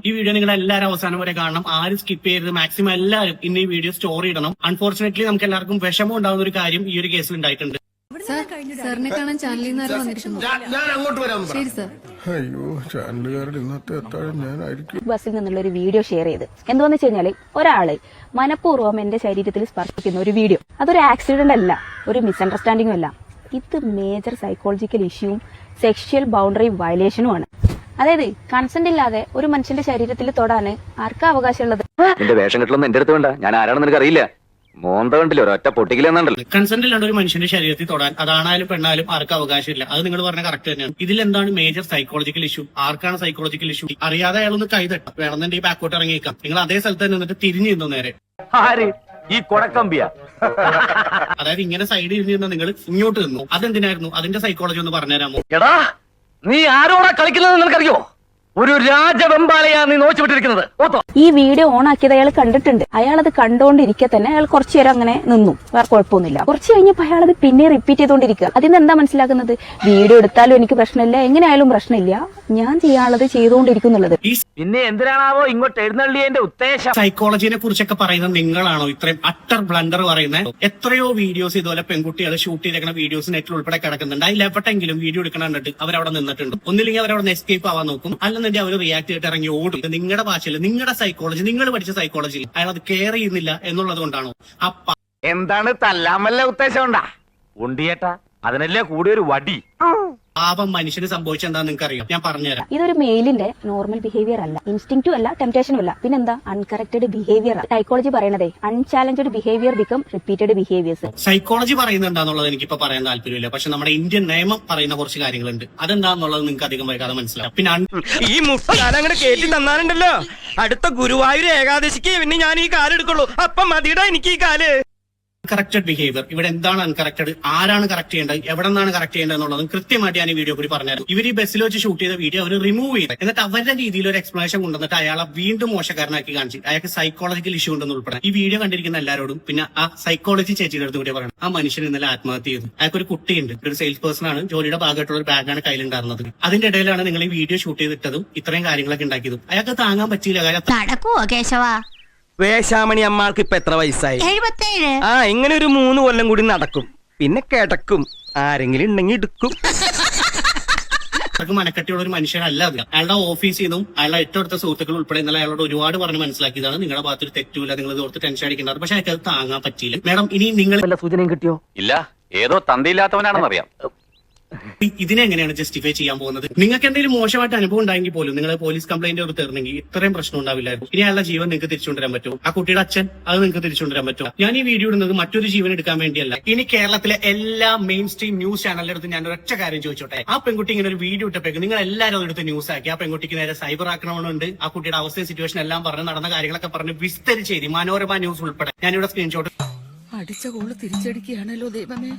ഈ വീഡിയോ നിങ്ങൾ എല്ലാവരും അവസാനം വരെ കാണണം. ആരും സ്കിപ്പ് ചെയ്യരുത്. മാക്സിമം എല്ലാവരും ഇന്ന് ഈ വീഡിയോ സ്റ്റോറി ഇടണം. അൺഫോർച്ചുനേറ്റ്ലി നമുക്ക് എല്ലാവർക്കും വിഷമം ഉണ്ടാകുന്ന ഒരു കാര്യം ഈ ഒരു കേസിൽ ഉണ്ടായിട്ടുണ്ട്. സാറിനെ കാണാൻ ചാനലിൽ നിന്ന് വന്നിരിക്കുന്നു. ഞാൻ അങ്ങോട്ട് വരാം. ശരി സാർ. അയ്യോ, ചാനലുകാരുടെ ഇന്നത്തെ അത്താഴം ഞാനായിരിക്കും. ബസ്സിൽ നിന്നുള്ള ഒരു വീഡിയോ ഷെയർ ചെയ്ത് എന്താന്ന് വെച്ച് കഴിഞ്ഞാല് ഒരാള് മനഃപൂർവ്വം എന്റെ ശരീരത്തിൽ സ്പർശിക്കുന്ന ഒരു വീഡിയോ. അതൊരു ആക്സിഡന്റ് അല്ല, ഒരു മിസ്അണ്ടർസ്റ്റാൻഡിംഗും അല്ല. ഇത് മേജർ സൈക്കോളജിക്കൽ ഇഷ്യൂവും സെക്ഷൽ ബൗണ്ടറി വയലേഷനുമാണ്. അതായത് കൺസെന്റ് ഇല്ലാതെ ഒരു മനുഷ്യന്റെ ശരീരത്തിൽ തൊടാന് ആർക്കാ അവകാശമുള്ളത്? നിന്റെ വേഷം കെട്ടലൊന്നും എന്റെ അടുത്ത് വേണ്ട. ഞാൻ ആരാണെന്ന് നിനക്ക് അറിയില്ല. മോന്ത കണ്ടില്ല, ഒരൊറ്റ പൊട്ടിക്കില്ലെന്നുണ്ടല്ലോ. കൺസെന്റ് ഇല്ലാണ്ട് ഒരു മനുഷ്യന്റെ ശരീരത്തിൽ തൊടാൻ അതാണായാലും പെണ്ണായാലും ആർക്കും അവകാശമില്ല. അത് നിങ്ങൾ പറഞ്ഞ കറക്റ്റ് തന്നെയാണ്. ഇതിലെന്താണ് മേജർ സൈക്കോളജിക്കൽ ഇഷ്യൂ? ആർക്കാണ് സൈക്കോളജിക്കൽ ഇഷ്യൂ? അറിയാതെ അയാളൊന്ന് കൈതട്ടാം, വേണമെന്നുണ്ടെങ്കിൽ ബാക്കോട്ട് ഇറങ്ങിയേക്കാം. നിങ്ങൾ അതേ സ്ഥലത്ത് തന്നെ നിന്നിട്ട് തിരിഞ്ഞു നിന്നു നേരെ. ഈ കൊടക്കമ്പിയ അതായത് ഇങ്ങനെ സൈഡിൽ ഇരുന്ന് നിങ്ങൾ ഇങ്ങോട്ട് നിന്നു. അതെന്തിനായിരുന്നു? അതിന്റെ സൈക്കോളജി ഒന്ന് പറഞ്ഞുതരാമോ? എടാ, നീ ആരോടാ കളിക്കുന്നത് നിനക്കറിയോ? ഒരു രാജവെമ്പാലയാ നീ നോച്ചുവിട്ടിരിക്കുന്നത്. ഈ വീഡിയോ ഓൺ ആക്കിയത് അയാൾ കണ്ടിട്ടുണ്ട്. അയാൾ അത് കണ്ടോണ്ടിരിക്കെ തന്നെ അയാൾ കുറച്ചു നേരം അങ്ങനെ നിന്നു, വേറെ കുഴപ്പമൊന്നുമില്ല. കുറച്ച് കഴിഞ്ഞപ്പോ അയാൾ അത് പിന്നെ റിപ്പീറ്റ് ചെയ്തോണ്ടിരിക്കുക. അതിന് എന്താ മനസ്സിലാക്കുന്നത്? വീഡിയോ എടുത്താലും എനിക്ക് പ്രശ്നമില്ല, എങ്ങനെയായാലും പ്രശ്നമില്ല, ഞാൻ ചെയ്യാനുള്ളത് ചെയ്തുകൊണ്ടിരിക്കുന്നുള്ളത്. പിന്നെ എന്തിനാണാവോ ഇങ്ങോട്ട് എഴുന്നള്ളിയതിന്റെ ഉദ്ദേശം? സൈക്കോളജിനെ കുറിച്ചൊക്കെ പറയുന്നത് നിങ്ങളാണോ ഇത്രയും അട്ടർ ബ്ലണ്ടർ പറയുന്നത്? എത്രയോ വീഡിയോസ് ഇതുപോലെ പെൺകുട്ടികൾ ഷൂട്ട് ചെയ്തേക്കുന്ന വീഡിയോസ് നെറ്റിൽ ഉൾപ്പെടെ കിടക്കുന്നുണ്ട്. അതിൽ എപ്പോഴെങ്കിലും വീഡിയോ എടുക്കണം കണ്ടിട്ട് അവരവിടെ നിന്നിട്ടുണ്ട്. ഒന്നില്ലെങ്കിൽ അവരവിടെ എസ്കേപ്പ് ആവാൻ നോക്കും, അല്ലെന്നുണ്ടെങ്കിൽ അവർ റിയാക്ട് ചെയ്തിട്ട് ഇറങ്ങി ഓടും. നിങ്ങളുടെ ഭാഷയിൽ, നിങ്ങളുടെ സൈക്കോളജി, നിങ്ങൾ പഠിച്ച സൈക്കോളജിയിൽ അയാൾ അത് കെയർ ചെയ്യുന്നില്ല എന്നുള്ളത് കൊണ്ടാണോ? എന്താണ് തല്ലാമല്ല ഉദ്ദേശം ഉണ്ടാ ഉണ്ടിയേട്ടാ? അതിനല്ലേ കൂടി ഒരു വടി. പാപം മനുഷ്യന് സംഭവിച്ചെന്താന്ന് നിങ്ങൾക്ക് അറിയാം, ഞാൻ പറഞ്ഞുതരാം. ഇതൊരു മെയിലിന്റെ നോർമൽ ബിഹേവിയർ അല്ല, ഇൻസ്റ്റിങ്റ്റും അല്ല, ടെംപ്റ്റേഷനും അല്ല, പിന്നെന്താ? Uncorrected behaviour. സൈക്കോളജി പറയണതേ unchallenged behaviour become repeated behaviours. Psychology പറയുന്നുണ്ടാന്നുള്ളത് എനിക്കിപ്പോ പറയാൻ താല്പര്യമില്ല. പക്ഷെ നമ്മുടെ ഇന്ത്യൻ നിയമം പറയുന്ന കുറച്ച് കാര്യങ്ങളുണ്ട്. അതെന്താന്നുള്ളത് നിങ്ങൾക്ക് അധികം വൈകാതെ മനസ്സിലാവും. പിന്നെ ഈ മുട്ടാലങ്ങനെ കേട്ടി തന്നാലുണ്ടല്ലോ, അടുത്ത ഗുരുവായൂർ ഏകാദശിക്ക് പിന്നെ ഞാൻ ഈ കാലെടുക്കുള്ളൂ. അപ്പം മതിയുടെ എനിക്ക് ഈ കാല്. കറക്റ്റഡ് ബിഹേവിയർ, ഇവിടെ എന്താണ് അൺകറക്റ്റഡ്, ആരാണ് കറക്റ്റ് ചെയ്യേണ്ടത്, എവിടെ നിന്നാണ് കറക്റ്റ് ചെയ്യേണ്ടത് എന്നുള്ളതും കൃത്യമായിട്ട് ഞാൻ ഈ വീഡിയോ കൂടി പറഞ്ഞായിരുന്നു. ഇവർ ഈ ബസ്സിൽ വെച്ച് ഷൂട്ട് ചെയ്ത വീഡിയോ അവർ റിമൂവ് ചെയ്ത് എന്നിട്ട് അവരുടെ രീതിയിൽ ഒരു എക്സ്പ്ലനേഷൻ കൊണ്ടുവന്നിട്ട് അയാളെ വീണ്ടും മോശക്കാരനാക്കി കാണിച്ചു. അയാൾക്ക് സൈക്കോളജിക്കൽ ഇഷ്യൂ ഉണ്ടെന്ന് ഉൾപ്പെടെ ഈ വീഡിയോ കണ്ടിരിക്കുന്ന എല്ലാവരോടും പിന്നെ ആ സൈക്കോളജി ചേച്ചിയുടെ അടുത്ത് കൂടി പറയണം, ആ മനുഷ്യൻ ഇന്നലെ ആത്മഹത്യ ചെയ്തു. അയാൾക്ക് ഒരു കുട്ടിയുണ്ട്, ഒരു സെയിൽസ് പേഴ്സൺ ആണ്, ജോലിയുടെ ഭാഗമായിട്ടുള്ള ഒരു ബാഗാണ് കയ്യിലുണ്ടായിരുന്നത്. അതിന്റെ ഇടയിലാണ് നിങ്ങൾ ഈ വീഡിയോ ഷൂട്ട് ചെയ്തിട്ടതും ഇത്രയും കാര്യങ്ങളൊക്കെ ഉണ്ടാക്കിയതും. അയാൾക്ക് താങ്ങാൻ പറ്റിയില്ല. നടക്കുവോ കേശവ? വേശാമണി അമ്മാൾക്ക് ഇപ്പൊ എത്ര വയസ്സായി? 77. ആ, ഇങ്ങനെ ഒരു 3 കൊല്ലം കൂടി നടക്കും, പിന്നെ കിടക്കും, ആരെങ്കിലും ഉണ്ടെങ്കിൽ എടുക്കും. മനക്കെട്ടിയുള്ള ഒരു മനുഷ്യനല്ല അത്. അയാളുടെ ഓഫീസിൽ നിന്നും അയാളുടെ ഏറ്റെടുത്ത സുഹൃത്തുക്കൾ ഉൾപ്പെടെ ഇന്നലെ അയാളോട് ഒരുപാട് പറഞ്ഞ് മനസ്സിലാക്കിയതാണ്. നിങ്ങളുടെ ഭാഗത്തൊരു തെറ്റുമില്ല, നിങ്ങൾ ഇത് ഓർത്ത് ടെൻഷൻ അടിക്കേണ്ടത്. പക്ഷെ അയാൾക്ക് അത് താങ്ങാൻ പറ്റിയില്ല. മാഡം, ഇനി നിങ്ങൾ വല്ല സൂചനയും കിട്ടിയോ? ഇല്ല, ഏതോ തന്തയില്ലാത്തവനാണെന്നറിയാം. ഇതിനെങ്ങനെയാണ് ജസ്റ്റിഫൈ ചെയ്യാൻ പോകുന്നത്? നിങ്ങൾക്ക് എന്തെങ്കിലും മോശമായിട്ട് അനുഭവം ഉണ്ടായെങ്കിൽ പോലും നിങ്ങൾ പോലീസ് കംപ്ലൈന്റ് ഒരു തരണമെങ്കിൽ ഇത്രയും പ്രശ്നം ഉണ്ടാവില്ലായിരുന്നു. ഇനി അയാളുടെ ജീവൻ നിങ്ങൾക്ക് തിരിച്ചുകൊണ്ടുവരാൻ പറ്റുമോ? ആ കുട്ടിയുടെ അച്ഛൻ, അത് നിങ്ങൾക്ക് തിരിച്ചുകൊണ്ടുവരാൻ പറ്റുമോ? ഞാൻ ഈ വീഡിയോ ഇടുന്നത് മറ്റൊരു ജീവൻ എടുക്കാൻ വേണ്ടിയല്ല. ഇനി കേരളത്തിലെ എല്ലാ മെയിൻ സ്ട്രീം ന്യൂസ് ചാനലിന്റെ അടുത്ത് ഞാൻ ഒരൊറ്റ കാര്യം ചോദിച്ചോട്ടെ. ആ പെൺകുട്ടി ഇങ്ങനെ ഒരു വീഡിയോ ഇട്ടപ്പോഴേക്കും നിങ്ങൾ എല്ലാവരും അതെടുത്ത് ന്യൂസ് ആക്കി. ആ പെൺകുട്ടിക്ക് നേരെ സൈബർ ആക്രമണമുണ്ട്, ആ കുട്ടിയുടെ അവസ്ഥയും സിറ്റുവേഷൻ എല്ലാം പറഞ്ഞ് നടന്ന കാര്യങ്ങളൊക്കെ പറഞ്ഞ് വിസ്തരിച്ച് എഴുതി. മനോരമ ന്യൂസ് ഉൾപ്പെടെ ഞാനിവിടെ സ്ക്രീൻഷോട്ട് അടിച്ച കോള് തിരിച്ചടിക്കുകയാണല്ലോ ദൈവമേ.